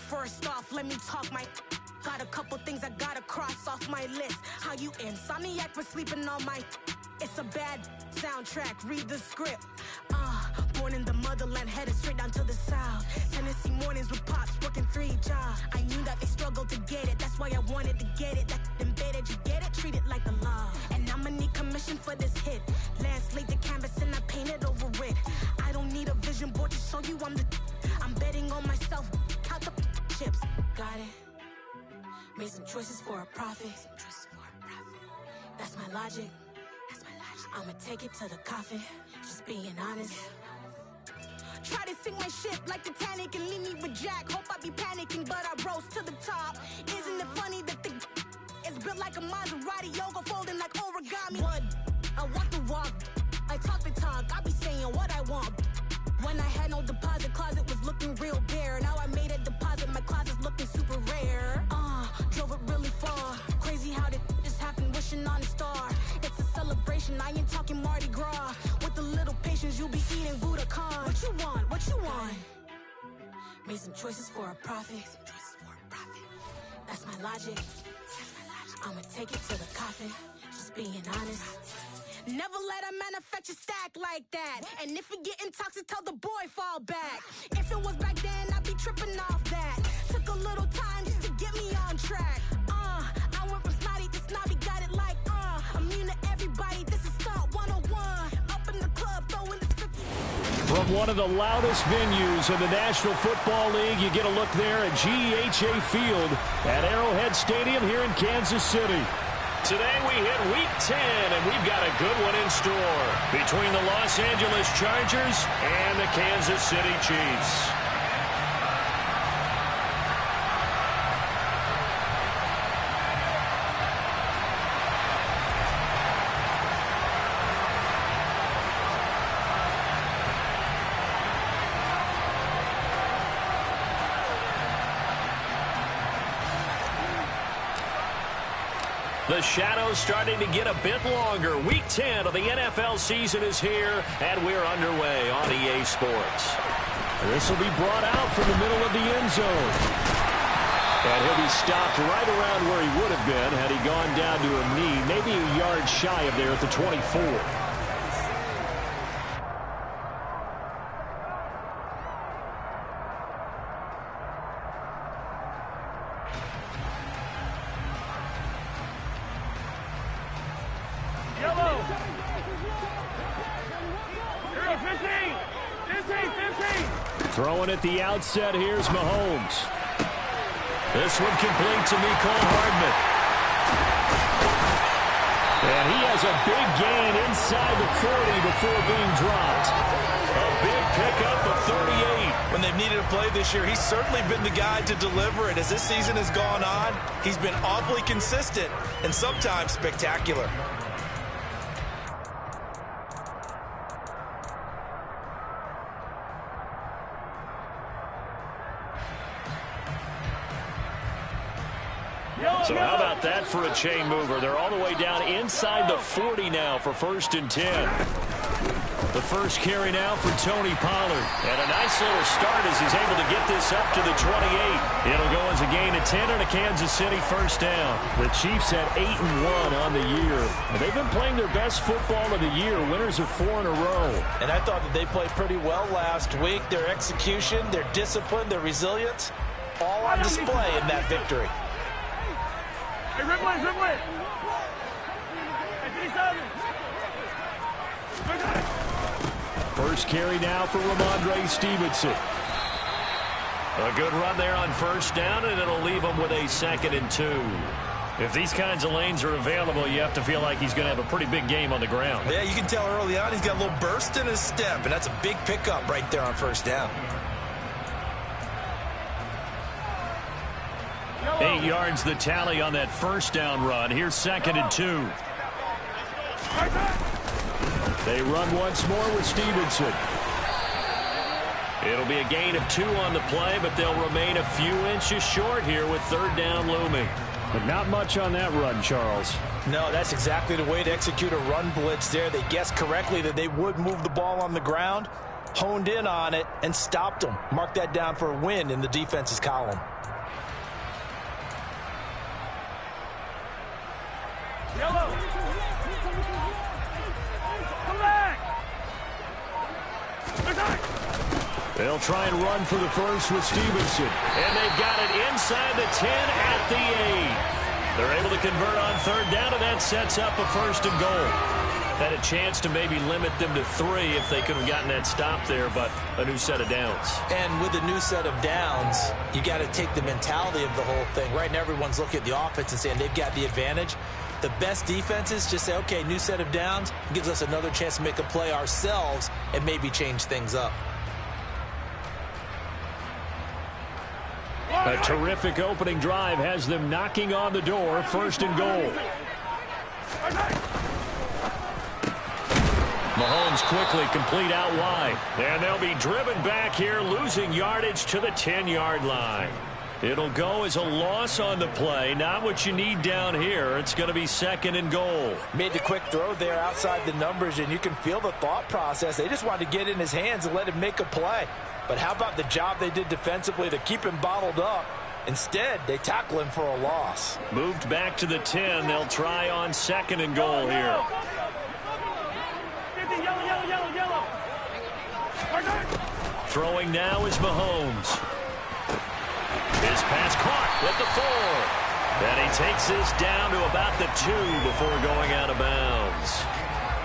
First off, let me talk my... Got a couple things I gotta cross off my list. How you insomniac for sleeping on my... It's a bad soundtrack, read the script. Born in the motherland, headed straight down to the south. Tennessee mornings with pops, working 3 jobs. I knew that they struggled to get it, that's why I wanted to get it. That embedded, you get it, treat it like a law. And I'ma need commission for this hit. Lance laid the canvas and I painted over it. I don't need a vision board to show you I'm betting on myself, count the chips. Got it. Made some choices for a profit. That's my logic. I'ma take it to the coffin, just being honest. Try to sink my ship like Titanic and leave me with Jack. Hope I be panicking, but I rose to the top. Isn't it funny that the is built like a Maserati, yoga folding like origami? What? I walk the walk, I talk the talk, I be saying what I want. When I had no deposit, closet was looking real bare. Now I made a deposit, my closet's looking super rare. Drove it really far. Crazy how did this happen, wishing on a star. It's a celebration, I ain't talking Mardi Gras. With a little patience, you'll be eating Budokan. What you want? What you want? Made some choices for a profit. That's my logic. I'ma take it to the coffin, just being honest. Never let a manufacture stack like that. And if we getting toxic, tell the boy fall back. If it was back then, I'd be tripping off that. Took a little time just to get me on track. I went from snotty to snobby, got it like, immune to everybody, this is Stunt 101. Up in the club, throwing the 50. From one of the loudest venues in the National Football League, you get a look there at GEHA Field at Arrowhead Stadium here in Kansas City. Today we hit Week 10, and we've got a good one in store between the Los Angeles Chargers and the Kansas City Chiefs. The shadow's starting to get a bit longer. Week 10 of the NFL season is here, and we're underway on EA Sports. This will be brought out from the middle of the end zone. And he'll be stopped right around where he would have been had he gone down to a knee, maybe a yard shy of there at the 24. Throwing at the outset, here's Mahomes. This one complete to Mecole Hardman. And he has a big gain inside the 40 before being dropped. A big pickup of 38. When they've needed a play this year, he's certainly been the guy to deliver it. As this season has gone on, he's been awfully consistent and sometimes spectacular. So how about that for a chain mover? They're all the way down inside the 40 now for 1st and 10. The first carry now for Tony Pollard. And a nice little start as he's able to get this up to the 28. It'll go as a gain of 10 and a Kansas City first down. The Chiefs at 8-1 on the year. And they've been playing their best football of the year. Winners of 4 in a row. And I thought that they played pretty well last week. Their execution, their discipline, their resilience, all on display in that victory. Hey, Ripley, Ripley! First carry now for Ramondre Stevenson. A good run there on first down, and it'll leave him with a 2nd and 2. If these kinds of lanes are available, you have to feel like he's going to have a pretty big game on the ground. Yeah, you can tell early on he's got a little burst in his step, and that's a big pickup right there on first down. 8 yards the tally on that first down run. Here's 2nd and 2. They run once more with Stevenson. It'll be a gain of 2 on the play, but they'll remain a few inches short here with 3rd down looming. But not much on that run, Charles. No, that's exactly the way to execute a run blitz there. They guessed correctly that they would move the ball on the ground, honed in on it, and stopped them. Mark that down for a win in the defense's column. They'll try and run for the first with Stevenson. And they've got it inside the 10 at the 8. They're able to convert on third down, and that sets up a first and goal. Had a chance to maybe limit them to 3 if they could have gotten that stop there, but a new set of downs. And with a new set of downs, you got to take the mentality of the whole thing. Right now, everyone's looking at the offense and saying they've got the advantage. The best defenses just say, okay, new set of downs, gives us another chance to make a play ourselves and maybe change things up. A terrific opening drive has them knocking on the door, first and goal. Mahomes quickly complete out wide. And they'll be driven back here, losing yardage to the 10-yard line. It'll go as a loss on the play. Not what you need down here. It's going to be second and goal. Made the quick throw there outside the numbers, and you can feel the thought process. They just wanted to get in his hands and let him make a play. But how about the job they did defensively to keep him bottled up? Instead, they tackle him for a loss. Moved back to the 10. They'll try on second and goal here. Throwing now is Mahomes. His pass caught with the 4. And he takes this down to about the 2 before going out of bounds.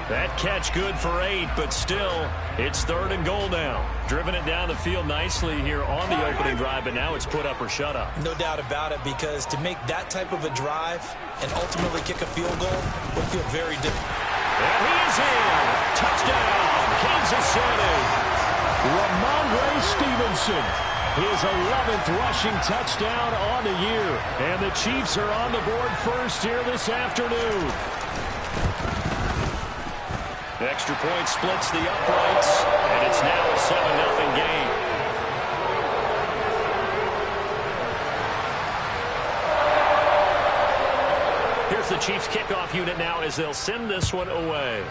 That catch good for 8, but still, it's third and goal now. Driven it down the field nicely here on the opening drive, but now it's put up or shut up. No doubt about it, because to make that type of a drive and ultimately kick a field goal would feel very different. And he is in. Touchdown, Kansas City. Ramondre Stevenson. His 11th rushing touchdown on the year. And the Chiefs are on the board first here this afternoon. Extra point splits the uprights, and it's now a 7-0 game. Here's the Chiefs kickoff unit now as they'll send this one away.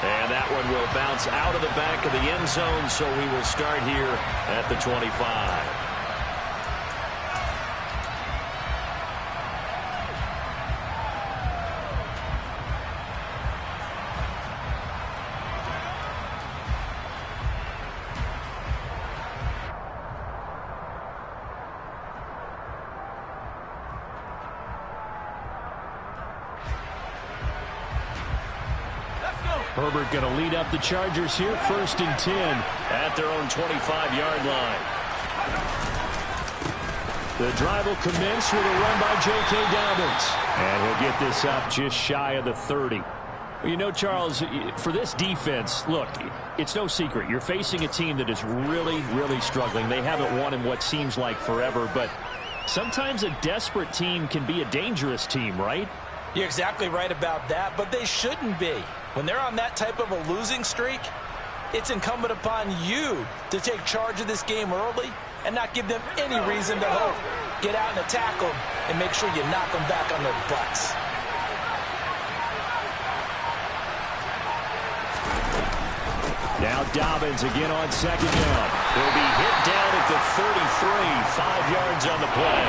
And that one will bounce out of the back of the end zone, so we will start here at the 25. Herbert going to lead up the Chargers here, first and 10 at their own 25-yard line. The drive will commence with a run by J.K. Dobbins. And he'll get this up just shy of the 30. You know, Charles, for this defense, look, it's no secret. You're facing a team that is really, really struggling. They haven't won in what seems like forever, but sometimes a desperate team can be a dangerous team, right? You're exactly right about that, but they shouldn't be. When they're on that type of a losing streak, it's incumbent upon you to take charge of this game early and not give them any reason to hope. Get out and attack them and make sure you knock them back on their butts. Now Dobbins again on second down. He'll be hit down at the 33, 5 yards on the play.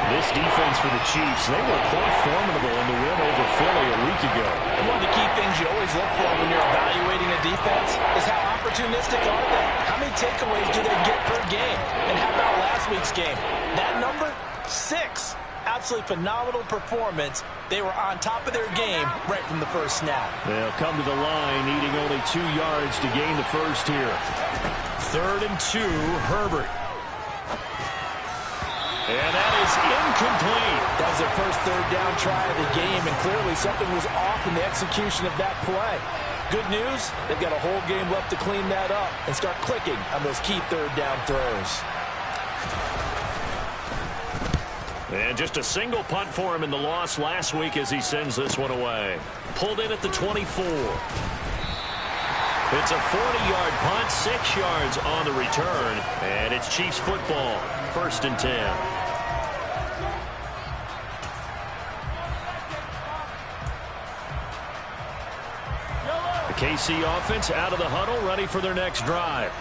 This defense for the Chiefs, they were quite formidable in the win over Philly a week ago. And one of the key things you always look for when you're evaluating a defense is how opportunistic are they? How many takeaways do they get per game? And how about last week's game? That number, 6. Absolutely phenomenal performance. They were on top of their game right from the first snap. They'll come to the line, needing only 2 yards to gain the first here. 3rd and 2, Herbert. And that is incomplete. That was their first third down try of the game, and clearly something was off in the execution of that play. Good news, they've got a whole game left to clean that up and start clicking on those key third down throws. And just a single punt for him in the loss last week as he sends this one away. Pulled in at the 24. It's a 40-yard punt, 6 yards on the return, and it's Chiefs football, 1st and 10. The KC offense out of the huddle, ready for their next drive.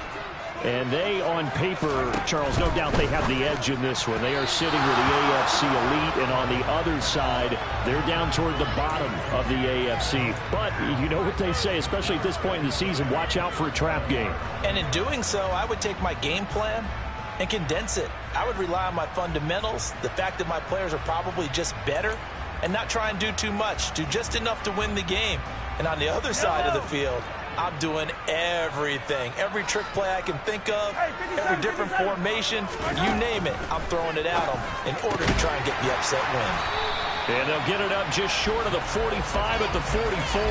And they, on paper, Charles, no doubt they have the edge in this one. They are sitting with the AFC elite, and on the other side, they're down toward the bottom of the AFC. But you know what they say, especially at this point in the season, watch out for a trap game. And in doing so, I would take my game plan and condense it. I would rely on my fundamentals, the fact that my players are probably just better, and not try and do too much, do just enough to win the game. And on the other side of the field, I'm doing everything. Every trick play I can think of, every different formation, you name it, I'm throwing it at them in order to try and get the upset win. And they'll get it up just short of the 45 at the 44.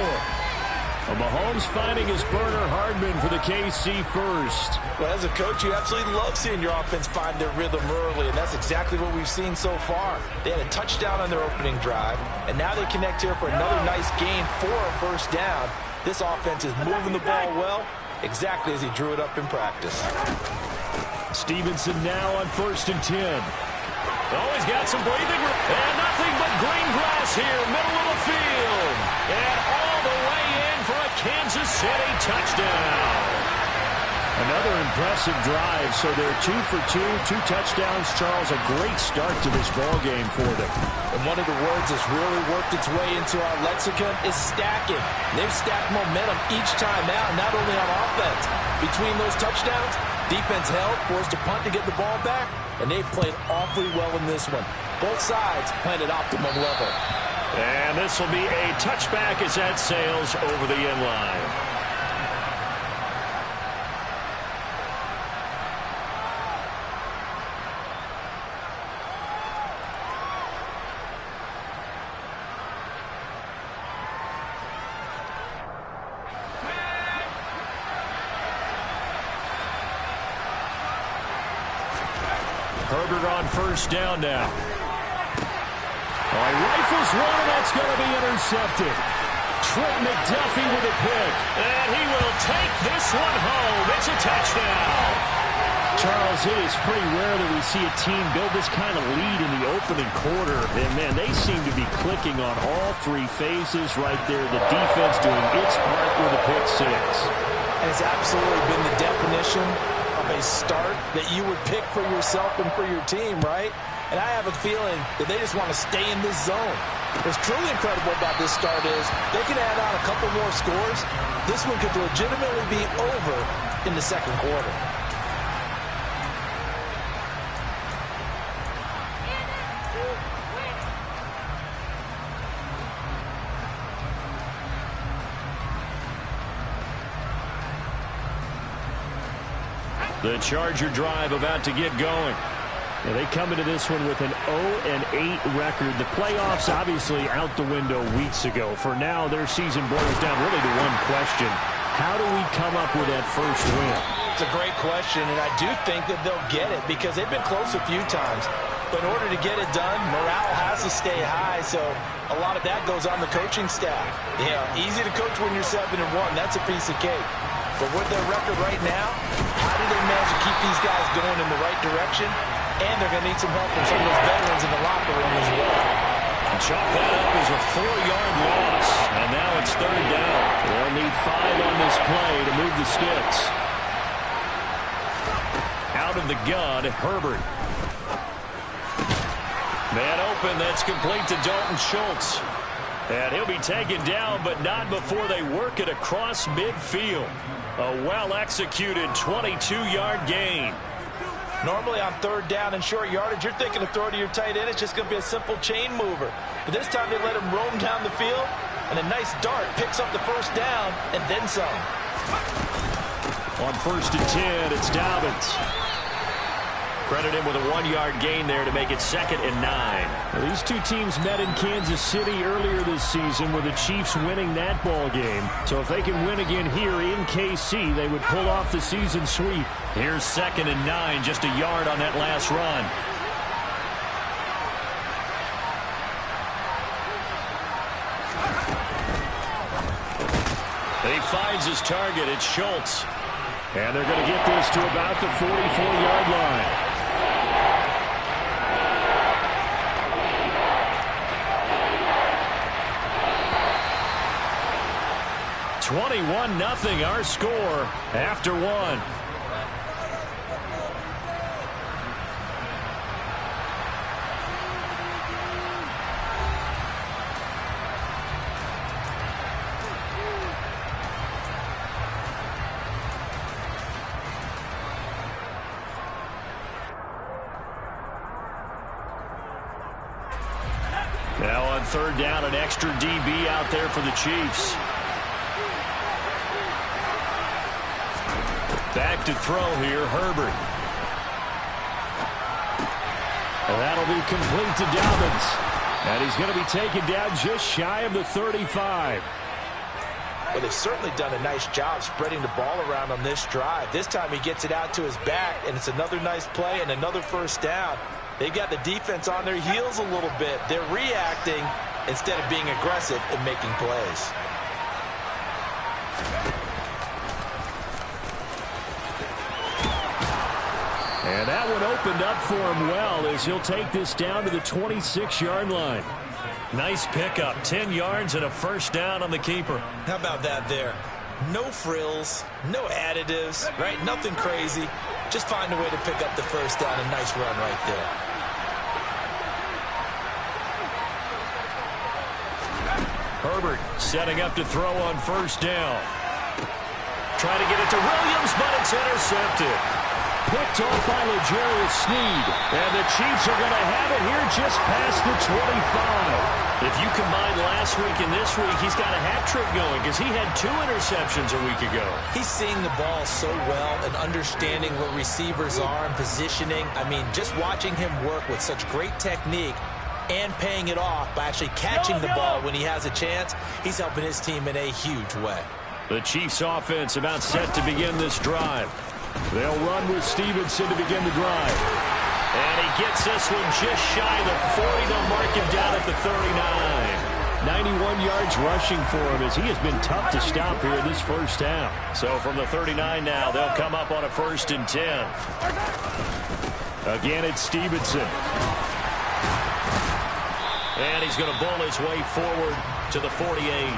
Well, Mahomes finding his burner Hardman for the KC first. Well, as a coach, you absolutely love seeing your offense find their rhythm early, and that's exactly what we've seen so far. They had a touchdown on their opening drive, and now they connect here for another nice gain for a first down. This offense is moving the ball well, exactly as he drew it up in practice. Stevenson now on 1st and 10. Oh, he's got some breathing room. And nothing but green grass here, middle of the field. And all the way in for a Kansas City touchdown. Another impressive drive, so they're 2 for 2, 2 touchdowns. Charles, a great start to this ball game for them. And one of the words that's really worked its way into our lexicon is stacking. They've stacked momentum each time out, not only on offense. Between those touchdowns, defense held, forced a punt to get the ball back, and they've played awfully well in this one. Both sides playing at optimum level. And this will be a touchback as that sails over the end line. Herbert on 1st down now. He rifles one, and that's going to be intercepted. Trent McDuffie with a pick. And he will take this one home. It's a touchdown. Charles, it is pretty rare that we see a team build this kind of lead in the opening quarter. And, man, they seem to be clicking on all 3 phases right there. The defense doing its part with a pick 6. And it's absolutely been the definition of a start that you would pick for yourself and for your team, right? And I have a feeling that they just want to stay in this zone. What's truly incredible about this start is they can add on a couple more scores. This one could legitimately be over in the second quarter. The Charger drive about to get going. Yeah, they come into this one with an 0-8 record. The playoffs obviously out the window weeks ago. For now, their season boils down really to one question. How do we come up with that first win? It's a great question, and I do think that they'll get it because they've been close a few times. But in order to get it done, morale has to stay high, so a lot of that goes on the coaching staff. Yeah, easy to coach when you're 7-1. That's a piece of cake. But with their record right now, how do they manage to keep these guys going in the right direction? And they're going to need some help from some of those veterans in the locker room as well. And chalk that up as a 4-yard loss. And now it's 3rd down. They'll need 5 on this play to move the sticks. Out of the gun, Herbert. Man open, that's complete to Dalton Schultz. And he'll be taken down, but not before they work it across midfield. A well-executed 22-yard gain. Normally on 3rd down and short yardage, you're thinking of throw to your tight end. It's just going to be a simple chain mover. But this time they let him roam down the field, and a nice dart picks up the first down and then some. On 1st and 10, it's Dobbins. Credit him with a 1-yard gain there to make it 2nd and 9. Well, these two teams met in Kansas City earlier this season with the Chiefs winning that ball game. So if they can win again here in KC, they would pull off the season sweep. Here's 2nd and 9, just a yard on that last run. He finds his target. It's Schultz. And they're going to get this to about the 44-yard line. 21-0 our score after 1. third down, an extra DB out there for the Chiefs. Back to throw here, Herbert. And that'll be complete to Dobbins. And he's going to be taken down just shy of the 35. Well, they've certainly done a nice job spreading the ball around on this drive. This time he gets it out to his back, and it's another nice play and another first down. They've got the defense on their heels a little bit. They're reacting instead of being aggressive and making plays. And that one opened up for him well as he'll take this down to the 26-yard line. Nice pickup, 10 yards and a first down on the keeper. How about that there? No frills, no additives, right? Nothing crazy. Just find a way to pick up the first down. A nice run right there. Herbert setting up to throw on first down. Trying to get it to Williams, but it's intercepted. Picked off by L'Jarius Sneed. And the Chiefs are going to have it here just past the 25. If you combine last week and this week, he's got a hat trick going because he had 2 interceptions a week ago. He's seeing the ball so well and understanding where receivers are and positioning. I mean, just watching him work with such great technique and paying it off by actually catching the ball when he has a chance, he's helping his team in a huge way. The Chiefs offense about set to begin this drive. They'll run with Stevenson to begin the drive. And he gets this one just shy of the 40. They'll mark him down at the 39. 91 yards rushing for him as he has been tough to stop here in this first half. So from the 39 now, they'll come up on a 1st and 10. Again, it's Stevenson. And he's going to bull his way forward to the 48.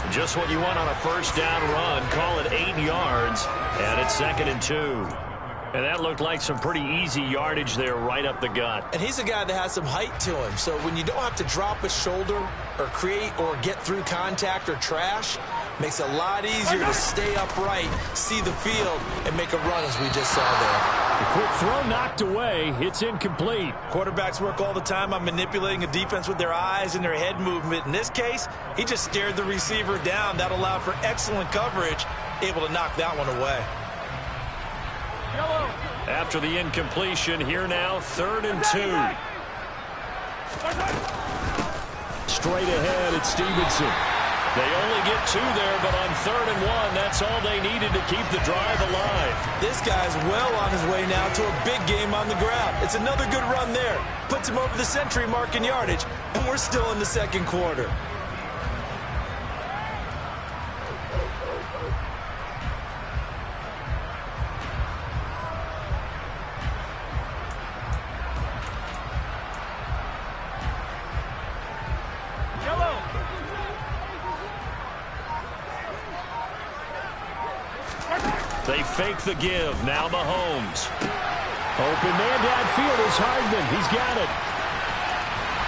Just what you want on a first down run. Call it 8 yards. And it's 2nd and 2. And that looked like some pretty easy yardage there right up the gut. And he's a guy that has some height to him. So when you don't have to drop a shoulder or create or get through contact or trash, makes it a lot easier to stay upright, see the field, and make a run as we just saw there. A quick throw knocked away. It's incomplete. Quarterbacks work all the time on manipulating a defense with their eyes and their head movement. In this case, he just stared the receiver down. That allowed for excellent coverage, able to knock that one away. After the incompletion, here now, 3rd and 2. Straight ahead, it's Stevenson. They only get 2 there, but on 3rd and 1, that's all they needed to keep the drive alive. This guy's well on his way now to a big game on the ground. It's another good run there. Puts him over the century mark in yardage, and we're still in the 2nd quarter. They fake the give. Now Mahomes. Open man downfield is Hardman. He's got it.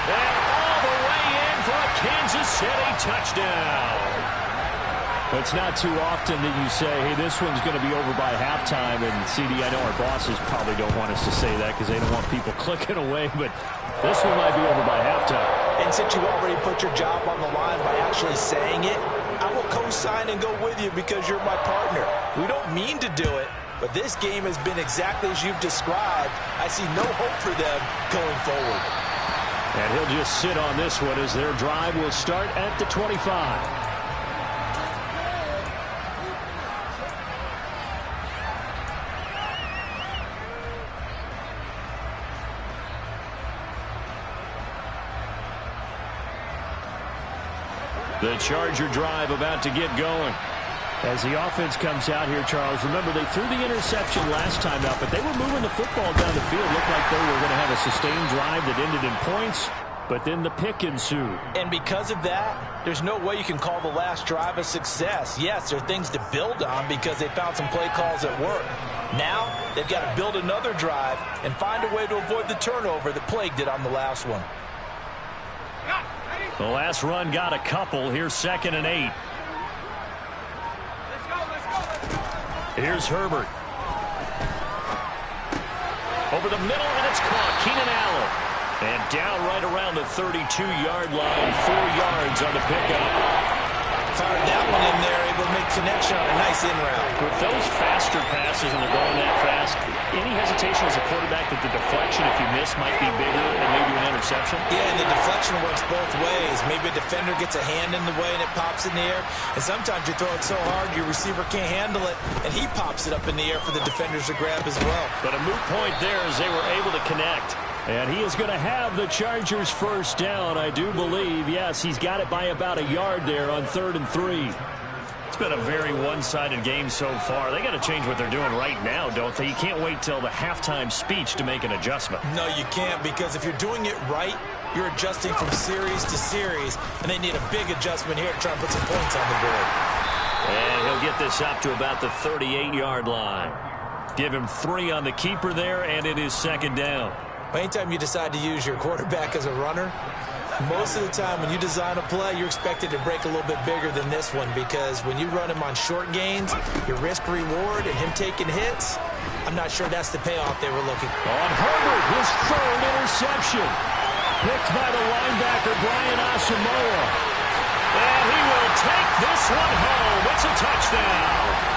And all the way in for a Kansas City touchdown. It's not too often that you say, hey, this one's going to be over by halftime. And, CD, I know our bosses probably don't want us to say that because they don't want people clicking away. But this one might be over by halftime. And since you already put your job on the line by actually saying it, I will co-sign and go with you because you're my partner. We don't mean to do it, but this game has been exactly as you've described. I see no hope for them going forward. And he'll just sit on this one as their drive will start at the 25. The Charger drive about to get going. As the offense comes out here, Charles, remember they threw the interception last time out, but they were moving the football down the field. Looked like they were going to have a sustained drive that ended in points, but then the pick ensued. And because of that, there's no way you can call the last drive a success. Yes, there are things to build on because they found some play calls that work. Now, they've got to build another drive and find a way to avoid the turnover that plagued it on the last one. The last run got a couple. Here's 2nd and 8. Here's Herbert. Over the middle, and it's caught. Keenan Allen. And down right around the 32-yard line, 4 yards on the pickup. Fired that one in there, able to make connection on a nice in route. With those faster passes and they're going that fast, any hesitation as a quarterback that the deflection, if you miss, might be bigger and maybe an interception? Yeah, and the deflection works both ways. Maybe a defender gets a hand in the way and it pops in the air. And sometimes you throw it so hard your receiver can't handle it, and he pops it up in the air for the defenders to grab as well. But a moot point there as they were able to connect. And he is going to have the Chargers first down, I do believe. Yes, he's got it by about a yard there on 3rd and 3. It's been a very one-sided game so far. They got to change what they're doing right now, don't they? You can't wait till the halftime speech to make an adjustment. No, you can't, because if you're doing it right, you're adjusting from series to series, and they need a big adjustment here to try and put some points on the board. And he'll get this up to about the 38-yard line. Give him 3 on the keeper there, and it is 2nd down. Anytime you decide to use your quarterback as a runner, most of the time when you design a play, you're expected to break a little bit bigger than this one, because when you run him on short gains, your risk-reward and him taking hits, I'm not sure that's the payoff they were looking for. On Herbert, his 3rd interception. Picked by the linebacker, Brian Asamoah. And he will take this one home. It's a touchdown.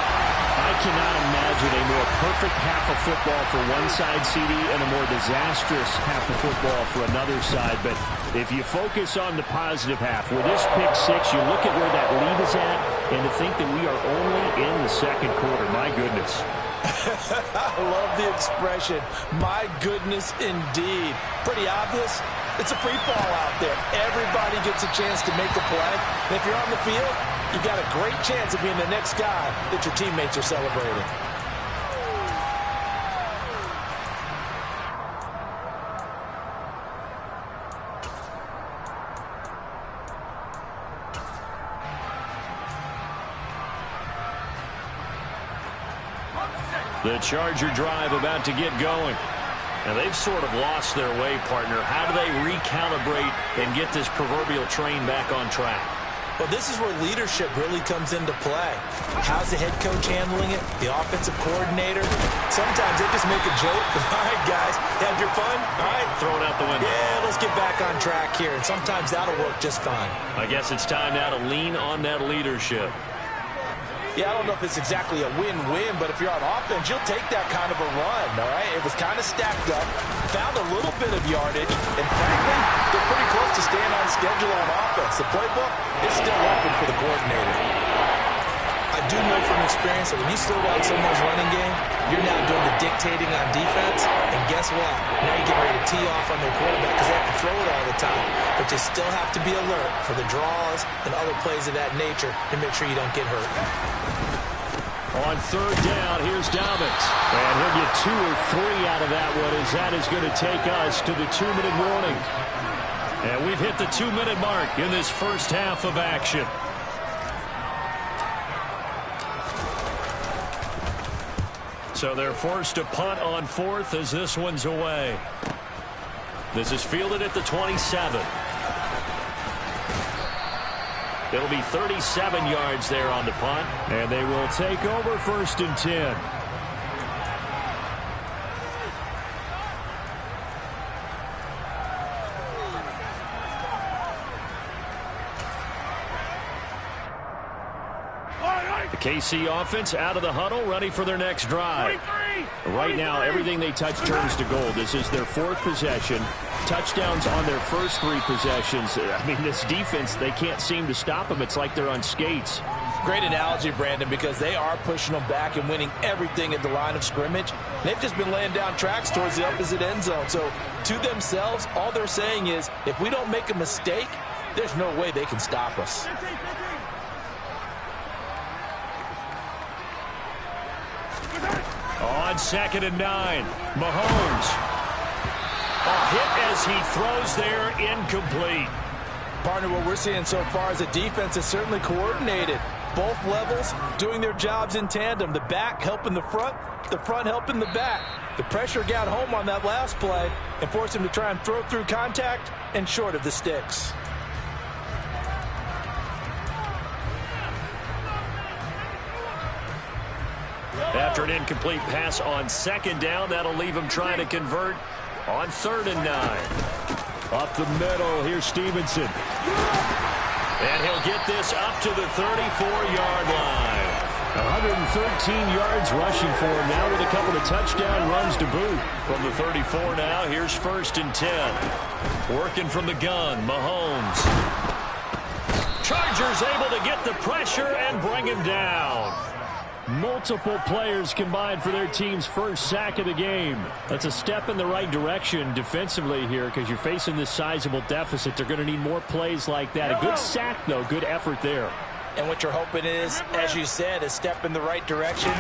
I cannot imagine a more perfect half of football for one side, CD, and a more disastrous half of football for another side. But if you focus on the positive half, with this pick-6, you look at where that lead is at, and to think that we are only in the 2nd quarter. My goodness. I love the expression, my goodness indeed. Pretty obvious. It's a free fall out there. Everybody gets a chance to make a play. And if you're on the field, you've got a great chance of being the next guy that your teammates are celebrating. The Charger drive about to get going. Now, they've sort of lost their way, partner. How do they recalibrate and get this proverbial train back on track? Well, this is where leadership really comes into play. How's the head coach handling it? The offensive coordinator? Sometimes they just make a joke. All right, guys, had your fun? All right. Throw it out the window. Yeah, let's get back on track here. And sometimes that'll work just fine. I guess it's time now to lean on that leadership. Yeah, I don't know if it's exactly a win-win, but if you're on offense, you'll take that kind of a run, all right? It was kind of stacked up, found a little bit of yardage, and frankly, they're pretty close to staying on schedule on offense. The playbook is still open for the coordinator. I do know from experience that when you slow down someone's running game, you're now doing the dictating on defense, and guess what? Now you're getting ready to tee off on their quarterback because they have to throw it all the time, but you still have to be alert for the draws and other plays of that nature to make sure you don't get hurt. On 3rd down, here's Dobbins. And he'll get 2 or 3 out of that one, as that is going to take us to the 2-minute warning. And we've hit the 2-minute mark in this first half of action. So they're forced to punt on 4th as this one's away. This is fielded at the 27. It'll be 37 yards there on the punt, and they will take over 1st and 10. The KC offense out of the huddle, ready for their next drive. Right now, everything they touch turns to gold. This is their 4th possession. Touchdowns on their first 3 possessions. I mean, this defense, they can't seem to stop them. It's like they're on skates. Great analogy, Brandon, because they are pushing them back and winning everything at the line of scrimmage. They've just been laying down tracks towards the opposite end zone. So, to themselves, all they're saying is, if we don't make a mistake, there's no way they can stop us. On 2nd and 9, Mahomes. A hit as he throws there, incomplete. Partner, what we're seeing so far is a defense that's certainly coordinated. Both levels doing their jobs in tandem. The back helping the front helping the back. The pressure got home on that last play and forced him to try and throw through contact and short of the sticks. After an incomplete pass on 2nd down, that'll leave him trying to convert On 3rd and 9. Up the middle, here's Stevenson. And he'll get this up to the 34-yard line. 113 yards rushing for him now with a couple of touchdown runs to boot. From the 34 now, here's 1st and 10. Working from the gun, Mahomes. Chargers able to get the pressure and bring him down. Multiple players combined for their team's first sack of the game. That's a step in the right direction defensively here because you're facing this sizable deficit. They're going to need more plays like that. A good sack, though. Good effort there. And what you're hoping is, as you said, a step in the right direction,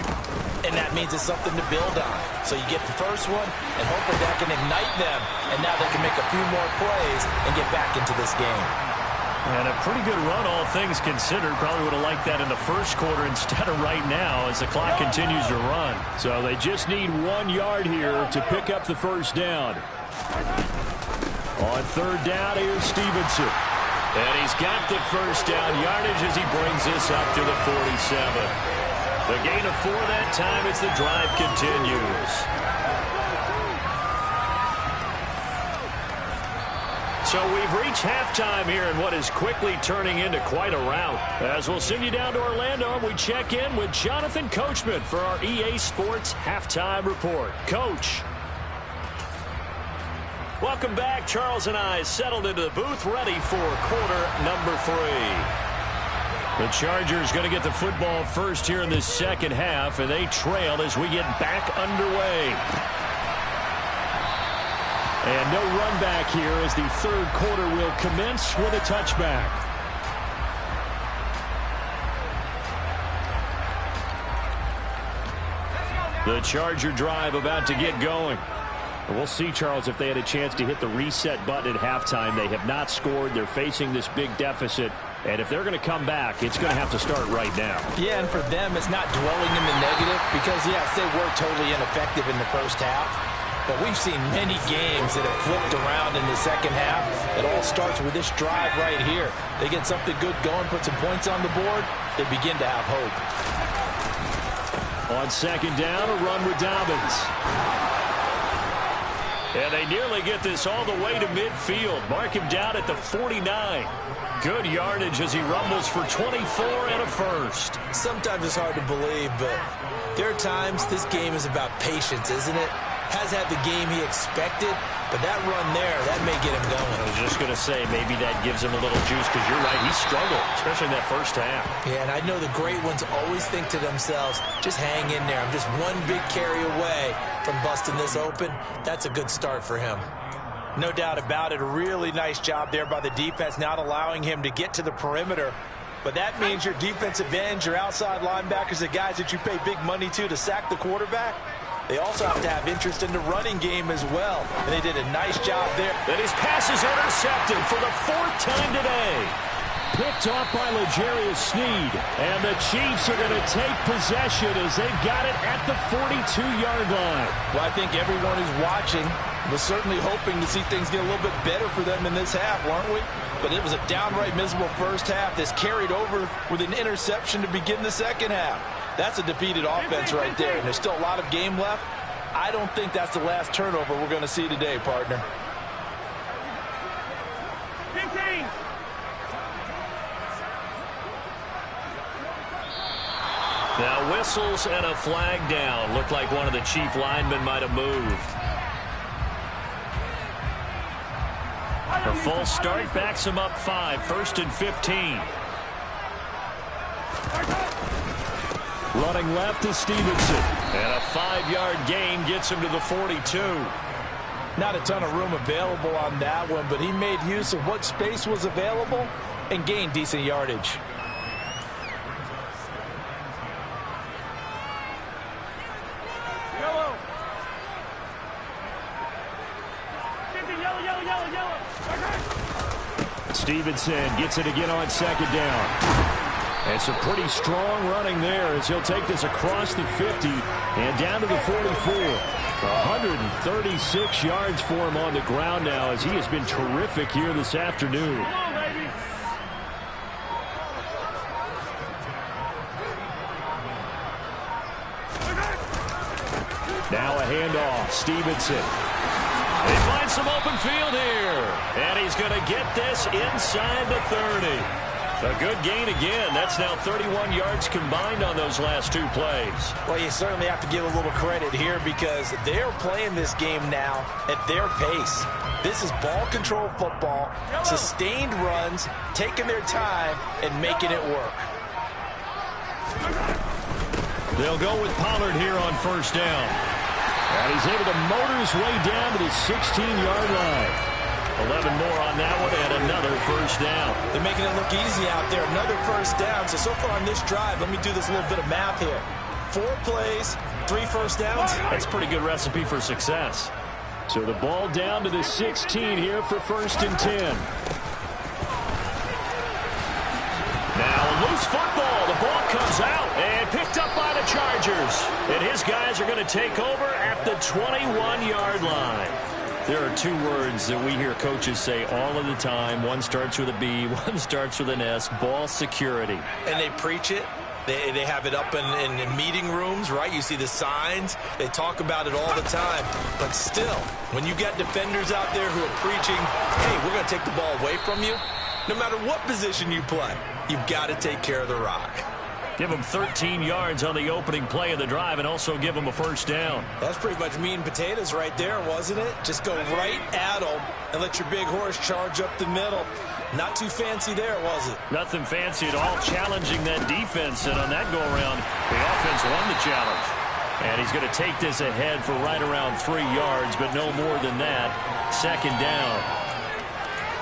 and that means it's something to build on. So you get the first one and hoping that can ignite them, and now they can make a few more plays and get back into this game. And a pretty good run, all things considered. Probably would have liked that in the first quarter instead of right now as the clock continues to run. So they just need 1 yard here to pick up the first down. On 3rd down, here's Stevenson. And he's got the first down yardage as he brings this up to the 47. The gain of 4 that time as the drive continues. So we've reached halftime here in what is quickly turning into quite a rout. As we'll send you down to Orlando, we check in with Jonathan Coachman for our EA Sports Halftime Report. Coach. Welcome back. Charles and I settled into the booth ready for quarter number 3. The Chargers going to get the football first here in this second half, and they trail as we get back underway. And no run back here as the 3rd quarter will commence with a touchback. The Charger drive about to get going. We'll see, Charles, if they had a chance to hit the reset button at halftime. They have not scored. They're facing this big deficit. And if they're going to come back, it's going to have to start right now. Yeah, and for them, it's not dwelling in the negative because, yes, they were totally ineffective in the first half. But we've seen many games that have flipped around in the second half. It all starts with this drive right here. They get something good going, put some points on the board, they begin to have hope. On 2nd down, a run with Dobbins. And they nearly get this all the way to midfield. Mark him down at the 49. Good yardage as he rumbles for 24 and a first. Sometimes it's hard to believe, but there are times this game is about patience, isn't it? Has had the game he expected, but that run there, that may get him going. I was just going to say, maybe that gives him a little juice because you're right, he struggled, especially in that first half. Yeah, and I know the great ones always think to themselves, just hang in there. I'm just one big carry away from busting this open. That's a good start for him. No doubt about it. A really nice job there by the defense, not allowing him to get to the perimeter. But that means your defensive ends, your outside linebackers, the guys that you pay big money to sack the quarterback, they also have to have interest in the running game as well. And they did a nice job there. And his pass is intercepted for the 4th time today. Picked off by L'Jarius Sneed. And the Chiefs are going to take possession as they've got it at the 42-yard line. Well, I think everyone who's watching was certainly hoping to see things get a little bit better for them in this half, weren't we? But it was a downright miserable first half. This carried over with an interception to begin the second half. That's a defeated offense right there, and there's still a lot of game left. I don't think that's the last turnover we're going to see today, partner. 15. Now whistles and a flag down. Looked like one of the Chief linemen might have moved. A false start backs him up 5. 1st and 15. Running left is Stevenson. And a 5-yard gain gets him to the 42. Not a ton of room available on that one, but he made use of what space was available and gained decent yardage. Yellow. 15, yellow. Stevenson gets it again on 2nd down. And some pretty strong running there as he'll take this across the 50 and down to the 44. 136 yards for him on the ground now as he has been terrific here this afternoon. Now a handoff. Stevenson. They find some open field here. And he's going to get this inside the 30. A good gain again. That's now 31 yards combined on those last two plays. Well, you certainly have to give a little credit here because they're playing this game now at their pace. This is ball control football, sustained runs, taking their time, and making it work. They'll go with Pollard here on first down. And he's able to motor his way down to the 16-yard line. 11 more on that one and another first down. They're making it look easy out there. Another first down. So far on this drive, let me do this little bit of math here. 4 plays, 3 first downs. That's a pretty good recipe for success. So the ball down to the 16 here for first and 10. Now a loose football. The ball comes out and picked up by the Chargers. And his guys are going to take over at the 21-yard line. There are 2 words that we hear coaches say all of the time. One starts with a B, one starts with an S, ball security. And they preach it. They have it up in meeting rooms, right? You see the signs. They talk about it all the time. But still, when you got defenders out there who are preaching, hey, we're going to take the ball away from you, no matter what position you play, you've got to take care of the rock. Give them 13 yards on the opening play of the drive and also give them a first down. That's pretty much meat and potatoes right there, wasn't it? Just go right at them and let your big horse charge up the middle. Not too fancy there, was it? Nothing fancy at all, challenging that defense. And on that go-around, the offense won the challenge. And he's going to take this ahead for right around 3 yards, but no more than that. Second down.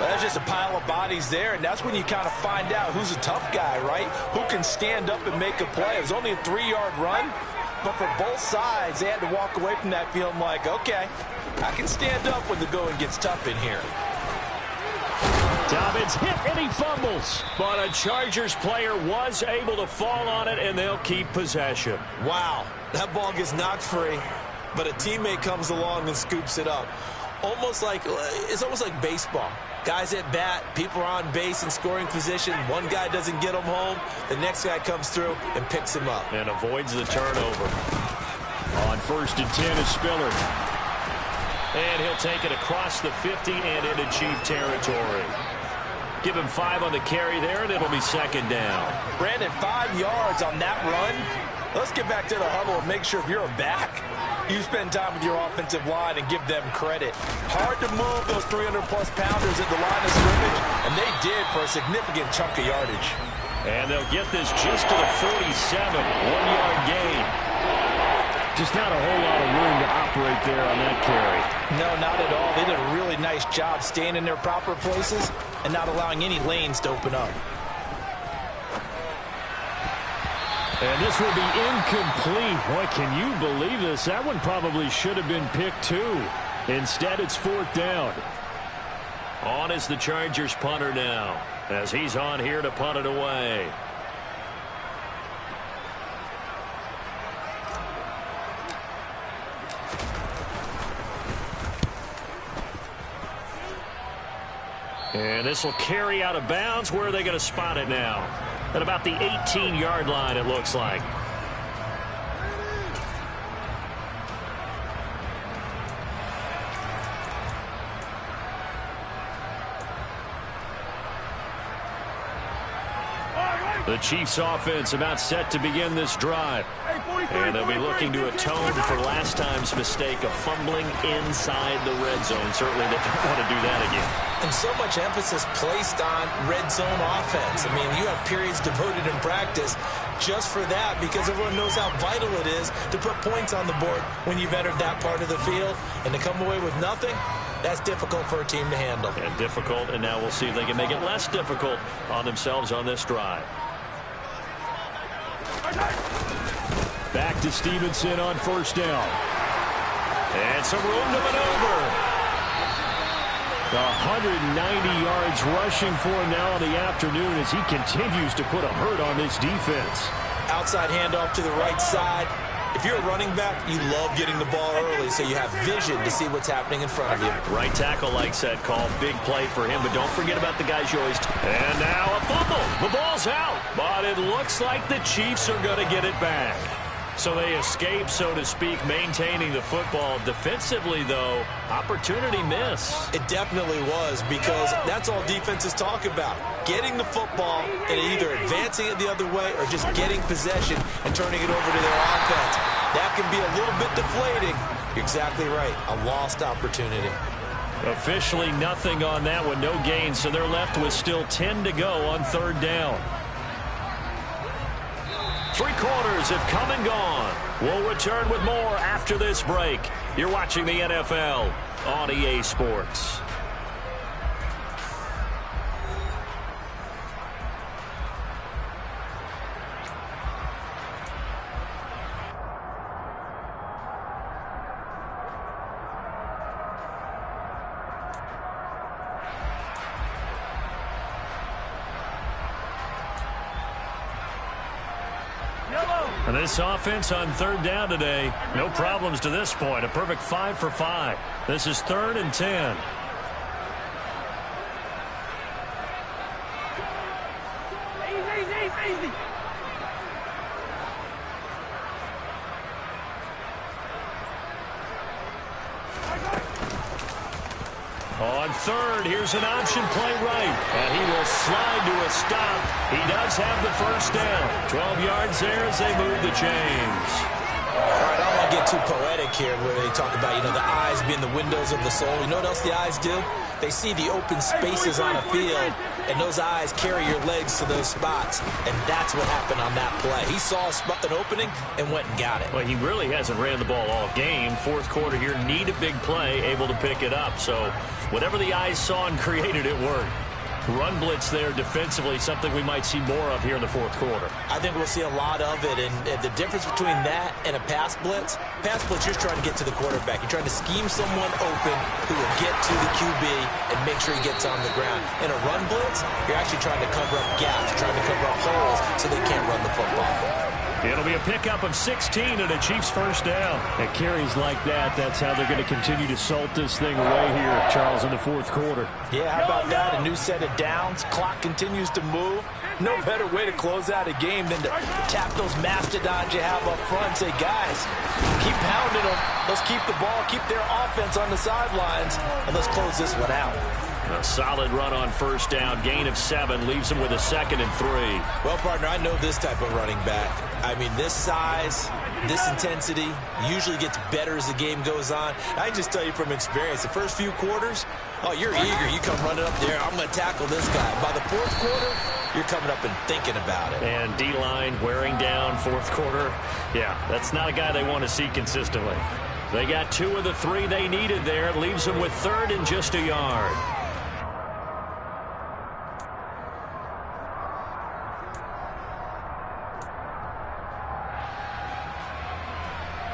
Well, that's just a pile of bodies there, and that's when you kind of find out who's a tough guy, right? Who can stand up and make a play. It was only a 3-yard run, but for both sides, they had to walk away from that feeling like, okay, I can stand up when the going gets tough in here. Dobbins hit and he fumbles. But a Chargers player was able to fall on it, and they'll keep possession. Wow, that ball gets knocked free, but a teammate comes along and scoops it up. It's almost like baseball. Guys at bat, people are on base in scoring position. One guy doesn't get him home. The next guy comes through and picks him up. And avoids the turnover. On first and 10 is Spiller. And he'll take it across the 50 and into Chief territory. Give him 5 on the carry there, and it'll be second down. Brandon, 5 yards on that run. Let's get back to the huddle and make sure if you're a back, you spend time with your offensive line and give them credit. Hard to move those 300-plus pounders at the line of scrimmage, and they did for a significant chunk of yardage. And they'll get this just to the 47, 1-yard gain. Just not a whole lot of room to operate there on that carry. No, not at all. They did a really nice job staying in their proper places and not allowing any lanes to open up. And this will be incomplete. Boy, can you believe this? That one probably should have been picked too. Instead, it's 4th down. On is the Chargers punter now, as he's on here to punt it away. And this will carry out of bounds. Where are they going to spot it now? At about the 18-yard line, it looks like. The Chiefs offense about set to begin this drive. And they'll be looking to atone for last time's mistake of fumbling inside the red zone. Certainly they don't want to do that again. And so much emphasis placed on red zone offense. I mean, you have periods devoted in practice just for that because everyone knows how vital it is to put points on the board when you've entered that part of the field. And to come away with nothing, that's difficult for a team to handle. And difficult, and now we'll see if they can make it less difficult on themselves on this drive. Back to Stevenson on first down. And some room to maneuver. 190 yards rushing for him now in the afternoon as he continues to put a hurt on this defense. Outside handoff to the right side. If you're a running back, you love getting the ball early so you have vision to see what's happening in front of you. Right tackle likes that call. Big play for him, but don't forget about the guys you always... And now a fumble. The ball's out, but it looks like the Chiefs are going to get it back. So they escape, so to speak, maintaining the football. Defensively, though, opportunity miss. It definitely was, because that's all defenses talk about. Getting the football and either advancing it the other way or just getting possession and turning it over to their offense. That can be a little bit deflating. You're exactly right. A lost opportunity. Officially nothing on that one. No gain, so they're left with still 10 to go on third down. 3 quarters have come and gone. We'll return with more after this break. You're watching the NFL on EA Sports. And this offense on third down today, no problems to this point. A perfect 5 for 5. This is 3rd and 10. Easy. On third, here's an option play right. And he will slide to a stop. He does have the first down. 12 yards there as they move the chains. All right, I don't want to get too poetic here where they talk about, the eyes being the windows of the soul. You know what else the eyes do? They see the open spaces on a field, and those eyes carry your legs to those spots, and that's what happened on that play. He saw an opening and went and got it. Well, he really hasn't ran the ball all game. Fourth quarter here, need a big play, able to pick it up. So whatever the eyes saw and created, it worked. Run blitz there defensively, something we might see more of here in the fourth quarter. I think we'll see a lot of it, and the difference between that and a pass blitz, you're trying to get to the quarterback. You're trying to scheme someone open who will get to the QB and make sure he gets on the ground. In a run blitz, you're actually trying to cover up gaps, trying to cover up holes so they can't run the football. It'll be a pickup of 16 and a Chiefs first down. At carries like that, that's how they're going to continue to salt this thing away here, Charles, in the fourth quarter. Yeah, how about that? A new set of downs. Clock continues to move. No better way to close out a game than to tap those mastodons you have up front and say, guys, keep pounding them. Let's keep the ball, keep their offense on the sidelines, and let's close this one out. A solid run on first down. Gain of 7 leaves him with a 2nd and 3. Well, partner, I know this type of running back. I mean, this size, this intensity usually gets better as the game goes on. I can just tell you from experience, the first few quarters, you're eager. You come running up there, I'm going to tackle this guy. By the fourth quarter, you're coming up and thinking about it. And D-line wearing down fourth quarter. Yeah, that's not a guy they want to see consistently. They got 2 of the 3 they needed there. It leaves them with 3rd and just a yard.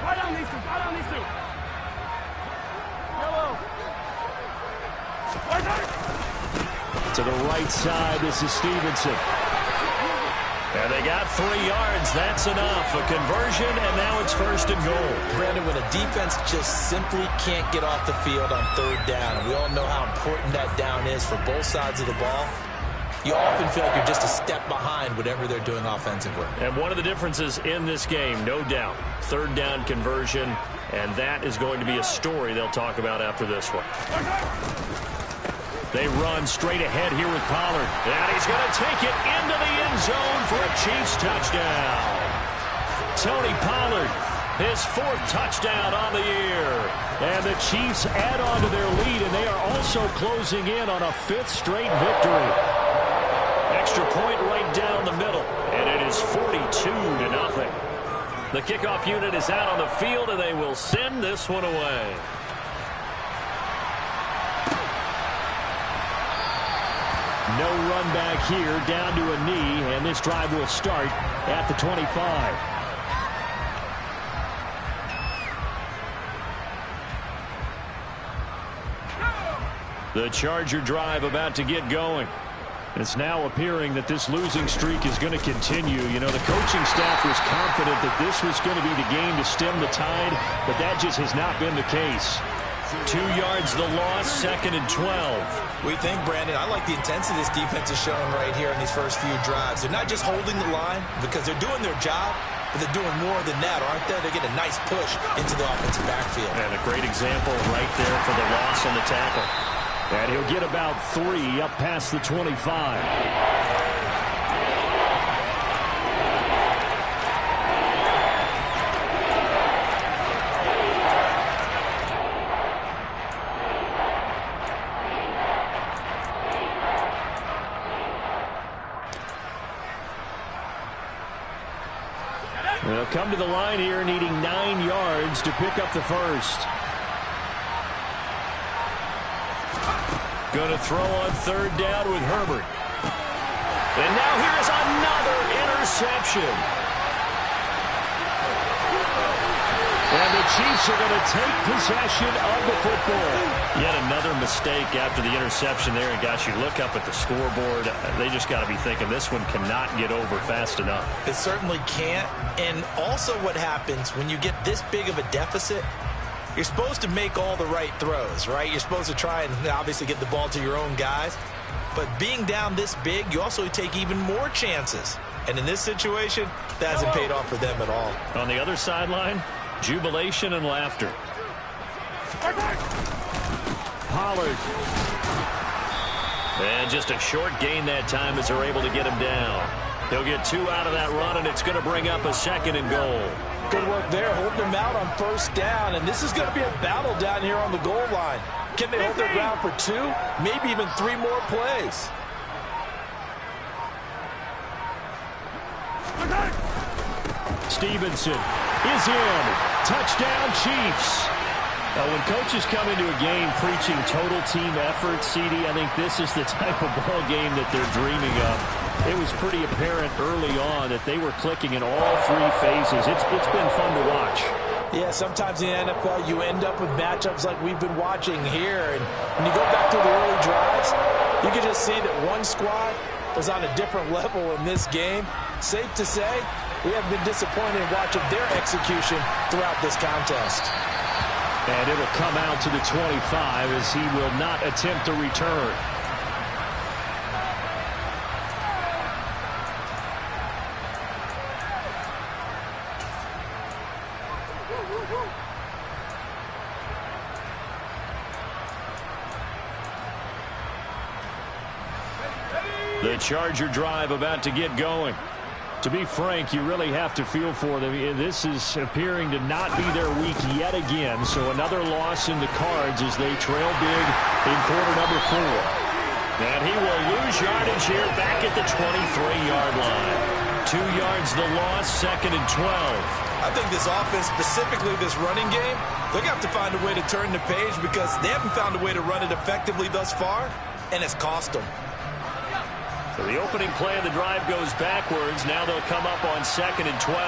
Right on these two. Yellow. To the right side, this is Stevenson. And they got 3 yards. That's enough. A conversion, and now it's 1st and goal. Brandon, when a defense just simply can't get off the field on third down, and we all know how important that down is for both sides of the ball, you often feel like you're just a step behind whatever they're doing offensively. And one of the differences in this game, no doubt, third down conversion, and that is going to be a story they'll talk about after this one. They run straight ahead here with Pollard. And he's going to take it into the end zone for a Chiefs touchdown. Tony Pollard, his 4th touchdown on the year. And the Chiefs add on to their lead, and they are also closing in on a 5th straight victory. Extra point right down the middle, and it is 42-0. The kickoff unit is out on the field, and they will send this one away. No run back here, down to a knee, and this drive will start at the 25. The Charger drive about to get going. It's now appearing that this losing streak is going to continue. The coaching staff was confident that this was going to be the game to stem the tide, but that just has not been the case. 2 yards the loss, 2nd and 12. We think, Brandon, I like the intensity this defense is showing right here in these first few drives. They're not just holding the line because they're doing their job, but they're doing more than that, aren't they? They're getting a nice push into the offensive backfield. And a great example right there for the loss on the tackle. And he'll get about 3 up past the 25. They'll come to the line here needing 9 yards to pick up the first. Going to throw on 3rd down with Herbert. And now here's another interception. And the Chiefs are going to take possession of the football. Yet another mistake after the interception there. And gosh, you look up at the scoreboard, they just got to be thinking this one cannot get over fast enough. It certainly can't. And also what happens when you get this big of a deficit, you're supposed to make all the right throws, right? You're supposed to try and obviously get the ball to your own guys. But being down this big, you also take even more chances. And in this situation, that hasn't paid off for them at all. On the other sideline, jubilation and laughter. Pollard. And just a short gain that time as they're able to get him down. He'll get 2 out of that run, and it's going to bring up a 2nd and goal. Good work there, holding them out on 1st down. And this is going to be a battle down here on the goal line. Can they hold their ground for 2, maybe even 3 more plays? Stevenson is in. Touchdown, Chiefs. When coaches come into a game preaching total team effort, CD, I think this is the type of ball game that they're dreaming of. It was pretty apparent early on that they were clicking in all 3 phases. It's been fun to watch. Yeah, sometimes in the NFL you end up with matchups like we've been watching here. And when you go back to the early drives, you can just see that one squad was on a different level in this game. Safe to say, we have been disappointed in watching their execution throughout this contest. And it'll come out to the 25 as he will not attempt to return. The Charger drive about to get going. To be frank, you really have to feel for them. This is appearing to not be their week yet again. So another loss in the cards as they trail big in quarter number 4. And he will lose yardage here back at the 23-yard line. 2 yards the loss, 2nd and 12. I think this offense, specifically this running game, they're going to have to find a way to turn the page because they haven't found a way to run it effectively thus far, and it's cost them. So the opening play of the drive goes backwards. Now they'll come up on 2nd and 12.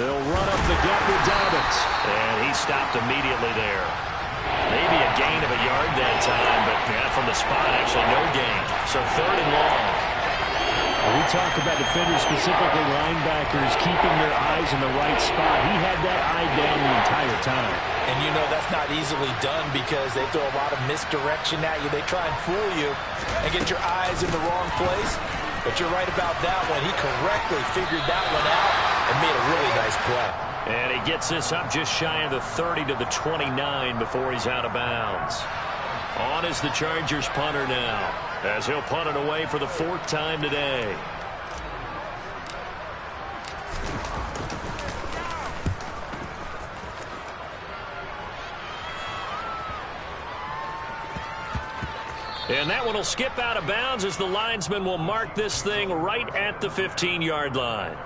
They'll run up the gut with Dobbins. And he stopped immediately there. Maybe a gain of a yard that time, but from the spot, actually no gain. So 3rd and long. We talk about defenders, specifically linebackers, keeping their eyes in the right spot. He had that eye down the entire time. And you know that's not easily done because they throw a lot of misdirection at you. They try and fool you and get your eyes in the wrong place. But you're right about that one. He correctly figured that one out and made a really nice play. And he gets this up just shy of the 30 to the 29 before he's out of bounds. On is the Chargers punter now, as he'll punt it away for the 4th time today. And that one will skip out of bounds as the linesman will mark this thing right at the 15-yard line.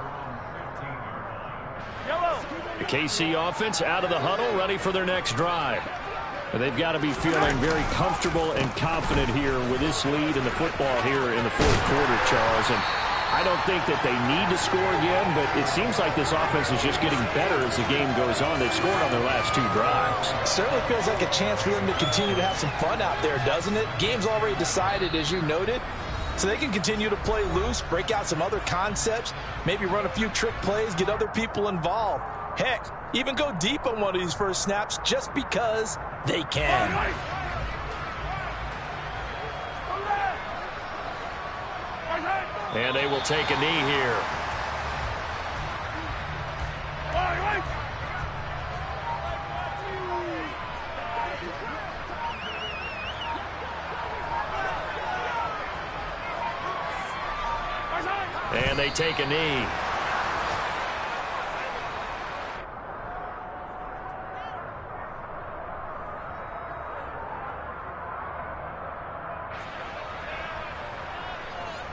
The KC offense out of the huddle, ready for their next drive. And they've got to be feeling very comfortable and confident here with this lead in the football here in the 4th quarter, Charles. And I don't think that they need to score again, but it seems like this offense is just getting better as the game goes on. They've scored on their last 2 drives. Certainly feels like a chance for them to continue to have some fun out there, doesn't it? Game's already decided, as you noted. So they can continue to play loose, break out some other concepts, maybe run a few trick plays, get other people involved. Heck, even go deep on one of these first snaps just because they can. And they will take a knee here. they take a knee.